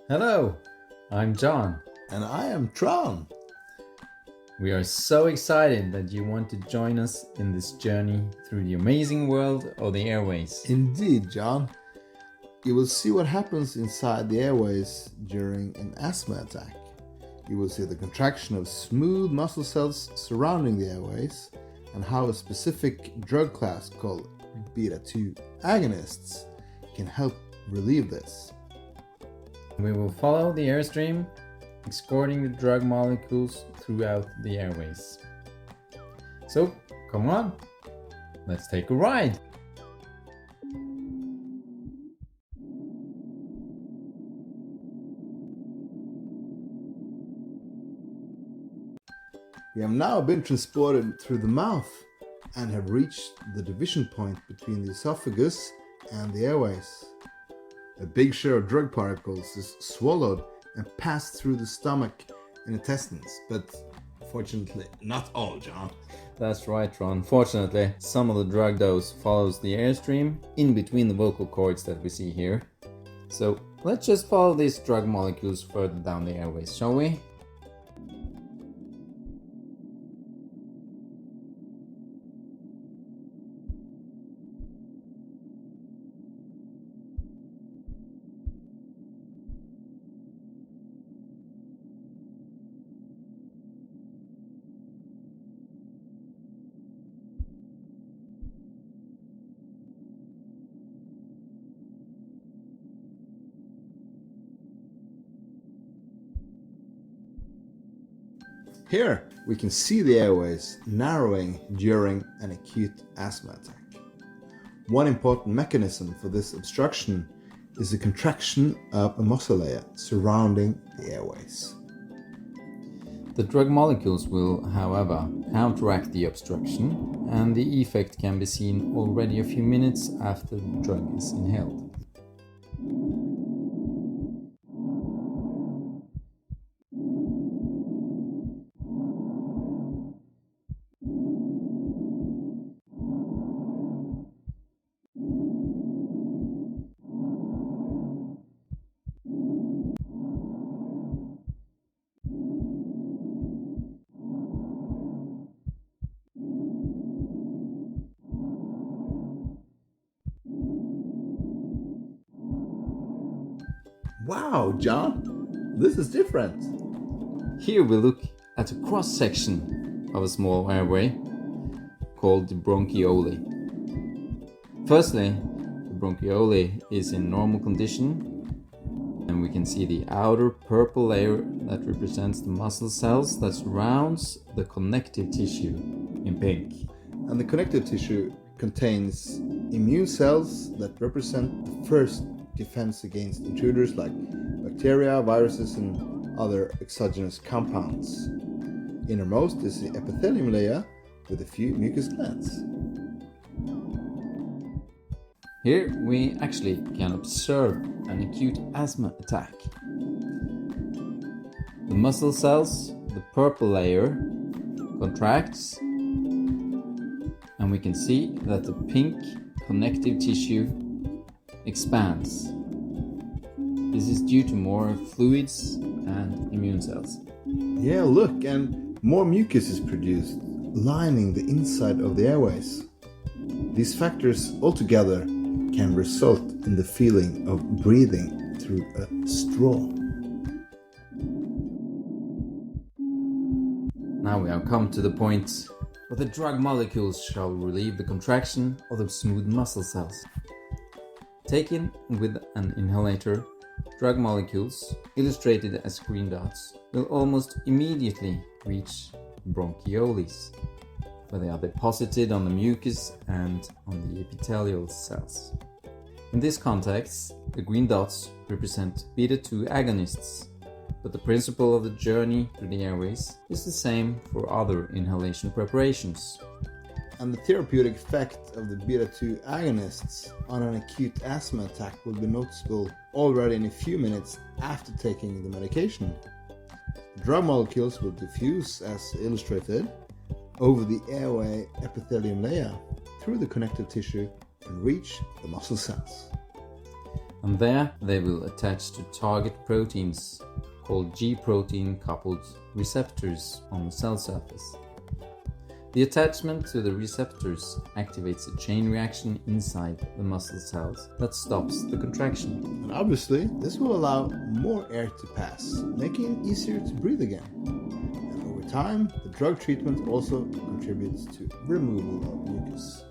Hello, I'm John. And I am Tron. We are so excited that you want to join us in this journey through the amazing world of the airways. Indeed, John. You will see what happens inside the airways during an asthma attack. You will see the contraction of smooth muscle cells surrounding the airways and how a specific drug class called beta 2 agonists can help relieve this. We will follow the airstream, escorting the drug molecules throughout the airways. So, come on, let's take a ride. We have now been transported through the mouth and have reached the division point between the esophagus and the airways. A big share of drug particles is swallowed and passed through the stomach and intestines, but fortunately not all, John. That's right, Ron. Fortunately, some of the drug dose follows the airstream in between the vocal cords that we see here. So let's just follow these drug molecules further down the airways, shall we? Here we can see the airways narrowing during an acute asthma attack. One important mechanism for this obstruction is the contraction of a muscle layer surrounding the airways. The drug molecules will, however, counteract the obstruction, and the effect can be seen already a few minutes after the drug is inhaled. Wow, John, this is different. Here we look at a cross-section of a small airway called the bronchiole. Firstly, the bronchiole is in normal condition, and we can see the outer purple layer that represents the muscle cells that surrounds the connective tissue in pink. And the connective tissue contains immune cells that represent the first defense against intruders like bacteria, viruses, and other exogenous compounds. Innermost is the epithelium layer with a few mucus glands. Here we actually can observe an acute asthma attack. The muscle cells, the purple layer, contracts, and we can see that the pink connective tissue expands. This is due to more fluids and immune cells. Yeah, look, and more mucus is produced, lining the inside of the airways. These factors altogether can result in the feeling of breathing through a straw. Now we have come to the point where the drug molecules shall relieve the contraction of the smooth muscle cells. Taken with an inhalator, drug molecules, illustrated as green dots, will almost immediately reach bronchioles, where they are deposited on the mucus and on the epithelial cells. In this context, the green dots represent beta 2 agonists, but the principle of the journey through the airways is the same for other inhalation preparations. And the therapeutic effect of the beta 2 agonists on an acute asthma attack will be noticeable already in a few minutes after taking the medication. The drug molecules will diffuse, as illustrated, over the airway epithelium layer through the connective tissue and reach the muscle cells. and there they will attach to target proteins called G-protein coupled receptors on the cell surface. The attachment to the receptors activates a chain reaction inside the muscle cells that stops the contraction. And obviously, this will allow more air to pass, making it easier to breathe again. And over time, the drug treatment also contributes to removal of mucus.